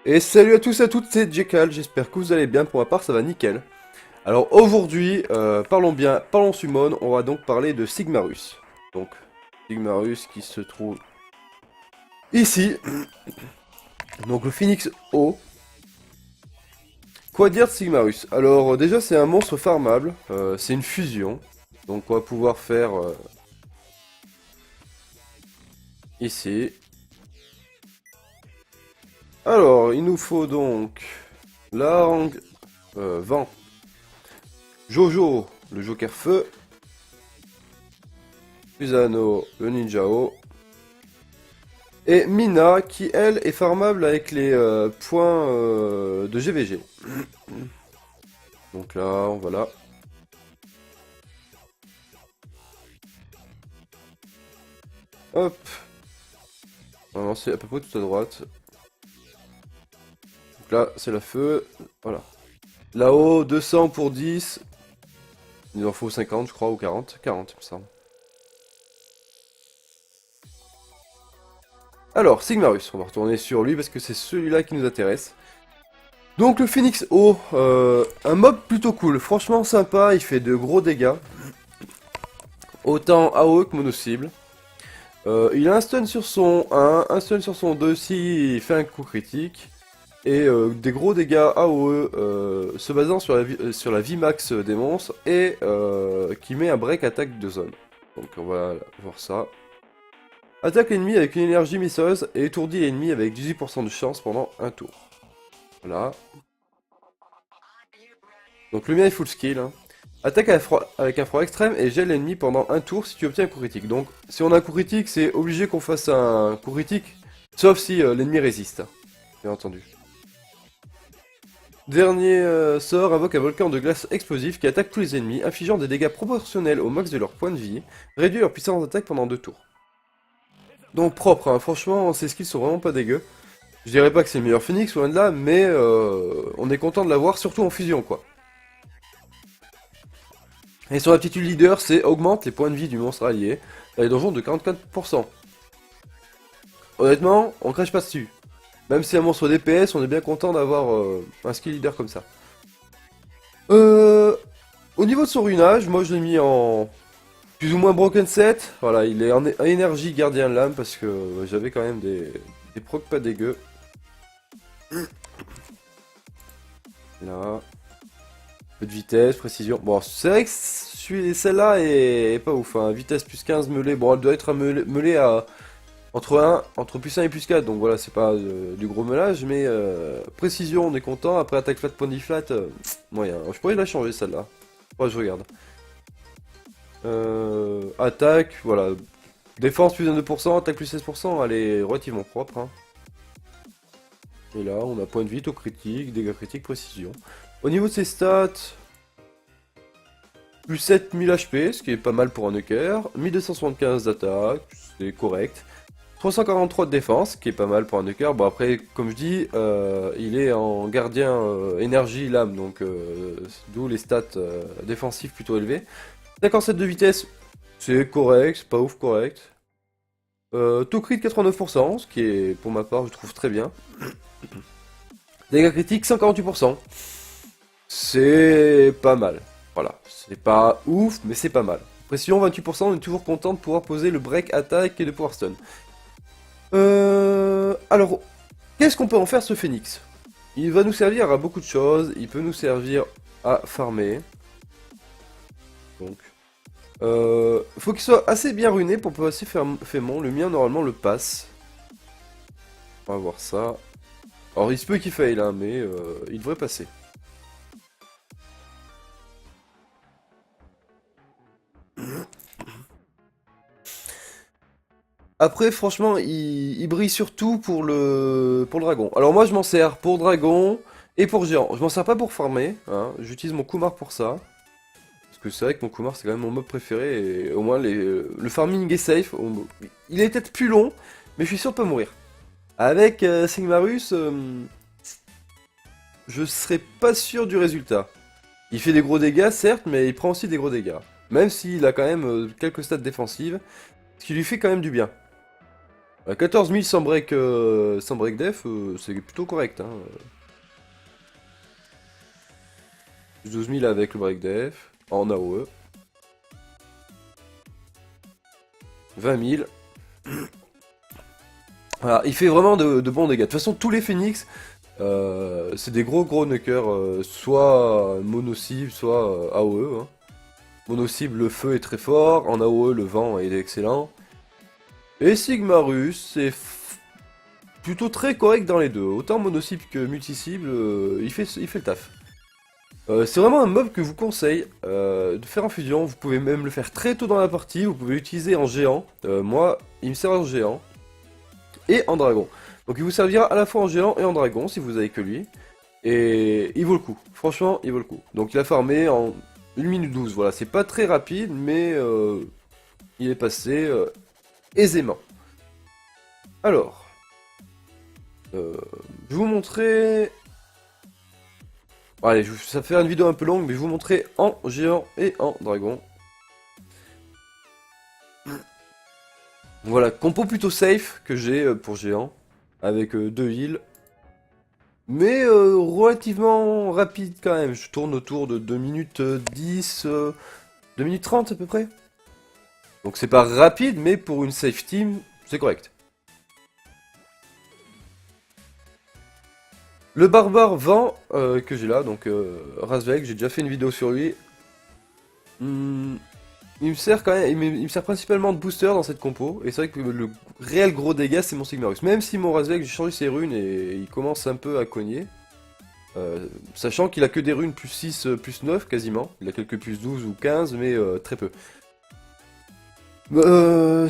Et salut à tous et à toutes, c'est Jekyll, j'espère que vous allez bien, pour ma part ça va nickel. Alors aujourd'hui, parlons summon, on va donc parler de Sigmarus. Donc, Sigmarus qui se trouve ici, donc le Phoenix O. Quoi dire de Sigmarus? Alors déjà c'est un monstre farmable, c'est une fusion, donc on va pouvoir faire ici. Alors, il nous faut donc Lang, Vent, Jojo, le Joker Feu, Susano, le Ninjao, et Mina, qui elle est farmable avec les points de GVG. Donc là, on va là. Hop. On va lancer à peu près tout à droite. Donc là, c'est la feu. Voilà. Là-haut, 200 pour 10. Il en faut 50, je crois, ou 40. 40, il me semble. Alors, Sigmarus, on va retourner sur lui parce que c'est celui-là qui nous intéresse. Donc le Phoenix O, un mob plutôt cool, franchement sympa, il fait de gros dégâts. Autant AOE que mono-cible. Il a un stun sur son 1, un stun sur son 2 s'il fait un coup critique. Et des gros dégâts AOE se basant sur la vie max des monstres et qui met un break attaque de zone. Donc on va voir ça. Attaque l'ennemi avec une énergie misseuse et étourdit l'ennemi avec 18% de chance pendant un tour. Voilà. Donc le mien est full skill, hein. Attaque avec un froid extrême et gèle l'ennemi pendant un tour si tu obtiens un coup critique. Donc si on a un coup critique, c'est obligé qu'on fasse un coup critique, sauf si l'ennemi résiste, bien entendu. Dernier sort invoque un volcan de glace explosif qui attaque tous les ennemis, infligeant des dégâts proportionnels au max de leur point de vie, réduit leur puissance d'attaque pendant 2 tours. Donc propre, hein. Franchement, ces skills sont vraiment pas dégueux. Je dirais pas que c'est le meilleur Phoenix, loin de là, mais on est content de l'avoir, surtout en fusion, quoi. Et son aptitude leader, c'est augmente les points de vie du monstre allié dans les donjons de 44%. Honnêtement, on crache pas dessus. Même si un monstre DPS, on est bien content d'avoir un skill leader comme ça. Euh, Au niveau de son runage, moi je l'ai mis en plus ou moins broken set. Voilà, il est en énergie gardien de l'âme parce que j'avais quand même des procs pas dégueux. Là, peu de vitesse, précision. Bon, c'est vrai que celle-là est pas ouf, hein. Vitesse plus 15 melee. Bon, elle doit être melee à entre plus 1 et plus 4, donc voilà, c'est pas du gros meulage, mais précision, on est content. Après attaque flat, pony flat, moyen. Je pourrais la changer celle-là. Ouais, je regarde. Attaque, voilà. Défense plus 22%, attaque plus 16%, elle est relativement propre, hein. Et là, on a point de vie, taux critique, dégâts critiques, précision. Au niveau de ses stats, plus 7000 HP, ce qui est pas mal pour un Nuker. 1275 d'attaque, c'est correct. 343 de défense, qui est pas mal pour un Nuker. Bon après, comme je dis, il est en gardien énergie lame, donc d'où les stats défensifs plutôt élevés. 57 de vitesse, c'est correct, c'est pas ouf correct. Taux crit de 89%, ce qui est pour ma part je trouve très bien. Dégâts critiques 148%. C'est pas mal. Voilà, c'est pas ouf, mais c'est pas mal. Pression 28%, on est toujours content de pouvoir poser le break attaque et de pouvoir stun. Alors, qu'est-ce qu'on peut en faire ce phénix? Il va nous servir à beaucoup de choses. Il peut nous servir à farmer. Donc, faut qu'il soit assez bien runé pour passer Fémon. Le mien, normalement, le passe. On va voir ça. Alors, il se peut qu'il faille, hein, mais il devrait passer. Après, franchement, il brille surtout pour le dragon. Alors moi, je m'en sers pour dragon et pour géant. Je m'en sers pas pour farmer, hein. J'utilise mon Kumar pour ça. Parce que c'est vrai que mon Kumar, c'est quand même mon mob préféré. Et au moins, le farming est safe. Il est peut-être plus long, mais je suis sûr de pas mourir. Avec Sigmarus, je serais pas sûr du résultat. Il fait des gros dégâts, certes, mais il prend aussi des gros dégâts. Même s'il a quand même quelques stats défensives, ce qui lui fait quand même du bien. À 14 000 sans break def, c'est plutôt correct, hein. 12 000 avec le break def, en AOE. 20 000. Voilà, il fait vraiment de bons dégâts. De toute façon, tous les phoenix, c'est des gros knockers, soit mono-cible, soit AOE, hein. Mono-cible, le feu est très fort, en AOE, le vent est excellent. Et Sigmarus, plutôt très correct dans les deux. Autant mono-cible que multi-cible, il fait le taf. C'est vraiment un mob que je vous conseille de faire en fusion. Vous pouvez même le faire très tôt dans la partie. Vous pouvez l'utiliser en géant. Moi, il me sert en géant. Et en dragon. Donc il vous servira à la fois en géant et en dragon si vous avez que lui. Et il vaut le coup. Franchement, il vaut le coup. Donc il a farmé en 1 minute 12. Voilà, c'est pas très rapide, mais il est passé aisément. Alors, je vais vous montrer. Bon, allez, ça fait une vidéo un peu longue, mais je vais vous montrer en géant et en dragon. Voilà, compo plutôt safe que j'ai pour géant, avec 2 heals. Mais relativement rapide quand même, je tourne autour de 2 minutes 10, 2 minutes 30 à peu près. Donc c'est pas rapide, mais pour une safe team, c'est correct. Le barbare vent que j'ai là, donc Razveg, j'ai déjà fait une vidéo sur lui. Hmm, il me sert quand même, il me sert principalement de booster dans cette compo, et c'est vrai que le réel gros dégât c'est mon Sigmarus. Même si mon Razveg, j'ai changé ses runes et il commence un peu à cogner. Sachant qu'il a que des runes plus 6, plus 9 quasiment. Il a quelques plus 12 ou 15, mais très peu.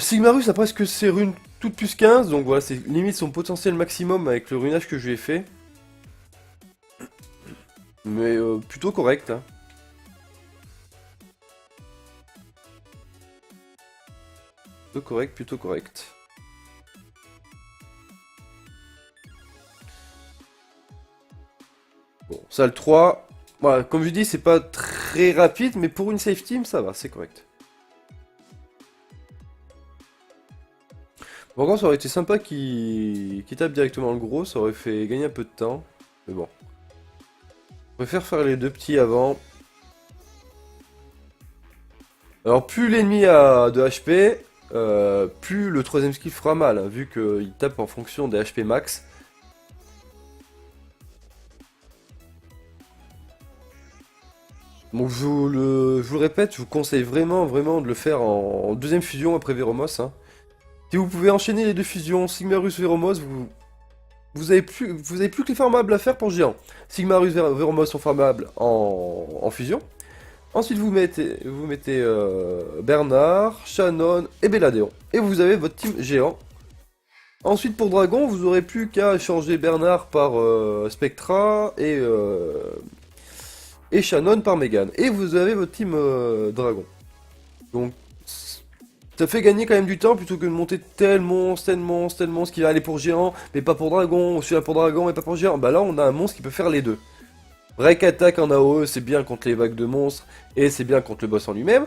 Sigmarus a presque ses runes toutes plus 15, donc voilà, c'est limite son potentiel maximum avec le runage que je lui ai fait. Mais plutôt correct, hein. Plutôt correct, plutôt correct. Bon, ça le 3. Voilà, comme je dis, c'est pas très rapide, mais pour une safe team, ça va, c'est correct. Par contre, ça aurait été sympa qu'il tape directement le gros, ça aurait fait gagner un peu de temps. Mais bon. Je préfère faire les deux petits avant. Alors, plus l'ennemi a de HP, plus le troisième skill fera mal, hein, vu qu'il tape en fonction des HP max. Donc, je vous le répète, je vous conseille vraiment de le faire en deuxième fusion après Veromos, hein. Si vous pouvez enchaîner les deux fusions, Sigmarus Veromos, vous avez plus que les farmables à faire pour géant. Sigmarus Veromos sont farmables en fusion. Ensuite, vous mettez Bernard, Shannon et Belladeon. Et vous avez votre team géant. Ensuite, pour Dragon, vous aurez plus qu'à changer Bernard par Spectra et Shannon par Megan. Et vous avez votre team Dragon. Donc, ça fait gagner quand même du temps plutôt que de monter tel monstre qui va aller pour géant, mais pas pour Dragon, ou celui-là pour Dragon, mais pas pour géant. Bah là, on a un monstre qui peut faire les deux. Break attack en AOE, c'est bien contre les vagues de monstres, et c'est bien contre le boss en lui-même.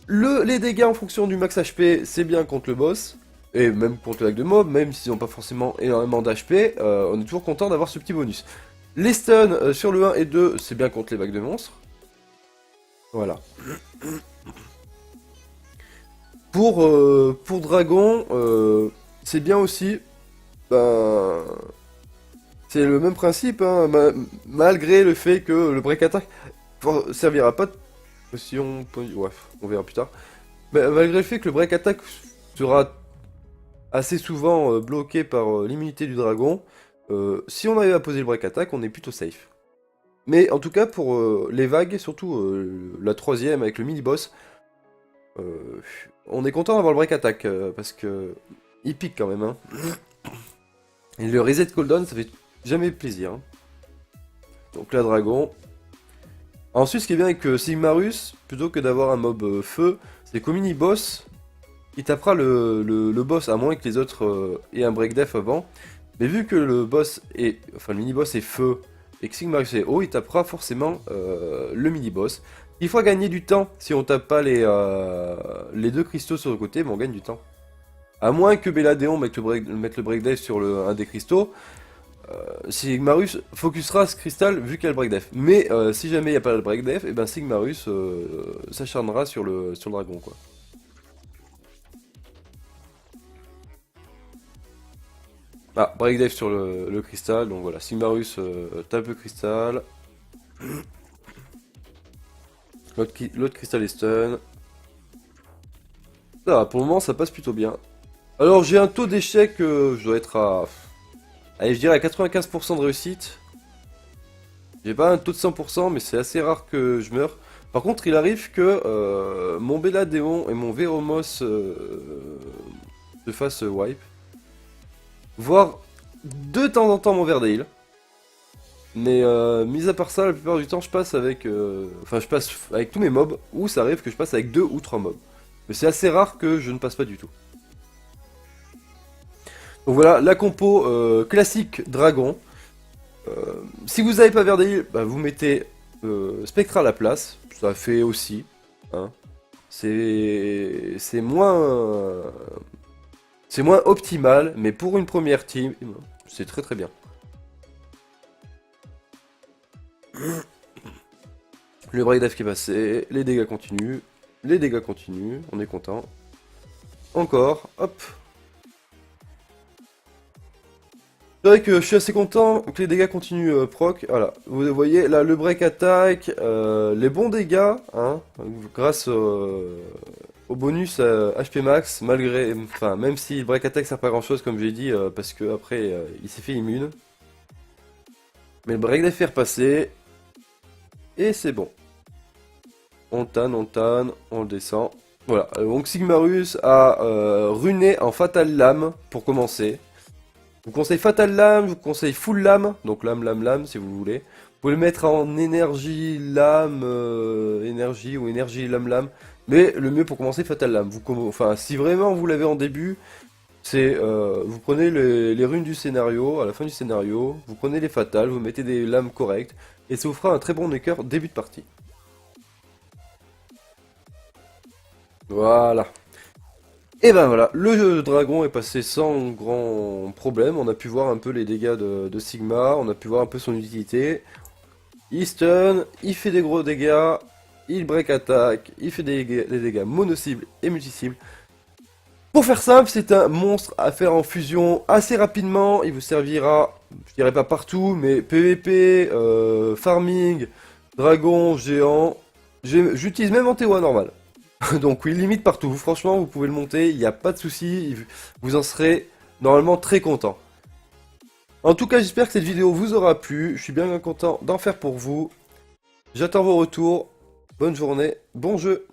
Les dégâts en fonction du max HP, c'est bien contre le boss, et même contre les vagues de mobs, même s'ils n'ont pas forcément énormément d'HP, on est toujours content d'avoir ce petit bonus. Les stuns sur le 1 et 2, c'est bien contre les vagues de monstres. Voilà. Pour Dragon, c'est bien aussi. Ben, c'est le même principe, hein, malgré le fait que le break attack servira pas de. Si on. Ouais, on verra plus tard. Mais malgré le fait que le break attack sera assez souvent bloqué par l'immunité du dragon, si on arrive à poser le break attack, on est plutôt safe. Mais en tout cas, pour les vagues, surtout la troisième avec le mini-boss, on est content d'avoir le break attack parce que il pique quand même, hein. Et le reset cooldown, ça fait jamais plaisir, hein. Donc là, dragon. Ensuite, ce qui est bien avec Sigmarus, plutôt que d'avoir un mob feu, c'est qu'au mini-boss, il tapera le boss, à moins que les autres aient un break def avant. Mais vu que le boss est, enfin le mini-boss est feu et que Sigmarus est eau, il tapera forcément le mini-boss. Il faut gagner du temps si on tape pas les deux cristaux sur le côté, mais on gagne du temps. À moins que Belladeon mette le break dive sur un des cristaux, Sigmarus focusera ce cristal vu qu'il y a le break dive. Mais si jamais il n'y a pas le break dive, et ben Sigmarus s'acharnera sur le dragon quoi. Ah, break dive sur le cristal, donc voilà, Sigmarus tape le cristal. L'autre cristal est stun. Ça va, pour le moment ça passe plutôt bien. Alors j'ai un taux d'échec, je dois être à... Allez, je dirais à 95% de réussite. J'ai pas un taux de 100%, mais c'est assez rare que je meure. Par contre, il arrive que mon Belladeon et mon Veromos se fassent wipe. Voire de temps en temps mon Verdeil. Mais mis à part ça, la plupart du temps, je passe avec... Enfin, je passe avec tous mes mobs, ou ça arrive que je passe avec 2 ou 3 mobs. Mais c'est assez rare que je ne passe pas du tout. Donc voilà, la compo classique dragon. Si vous n'avez pas Verdeil, bah, vous mettez Spectra à la place. Ça fait aussi. Hein. C'est moins... c'est moins optimal, mais pour une première team, c'est très très bien. Le break dive qui est passé, les dégâts continuent, on est content. Encore, hop. C'est vrai que je suis assez content que les dégâts continuent proc. Voilà, vous voyez là le break attack, les bons dégâts, hein, grâce au bonus HP max, malgré, enfin même si le break attack sert pas à grand chose comme j'ai dit, parce que après il s'est fait immune. Mais le break dive est repassé et c'est bon. On tanne, on le descend. Voilà, donc Sigmarus a runé en Fatal Lame pour commencer. Je vous conseille Fatal Lame, je vous conseille Full Lame, donc lame si vous voulez. Vous pouvez le mettre en énergie lame, énergie ou énergie lame. Mais le mieux pour commencer Fatal Lame. Enfin, si vraiment vous l'avez en début, c'est vous prenez les runes du scénario, à la fin du scénario, vous prenez les fatales, vous mettez des lames correctes, et ça vous fera un très bon knocker début de partie. Voilà. Et ben voilà, le dragon est passé sans grand problème, on a pu voir un peu les dégâts de Sigma, on a pu voir un peu son utilité. Il stun, il fait des gros dégâts, il break attack, il fait des dégâts mono-cibles et multi-cibles. Pour faire simple, c'est un monstre à faire en fusion assez rapidement, il vous servira, je dirais pas partout, mais PVP, farming, dragon, géant, j'utilise même en TOA normal. Donc oui, limite partout. Franchement, vous pouvez le monter, il n'y a pas de souci. Vous en serez normalement très content. En tout cas, j'espère que cette vidéo vous aura plu. Je suis bien content d'en faire pour vous. J'attends vos retours. Bonne journée, bon jeu.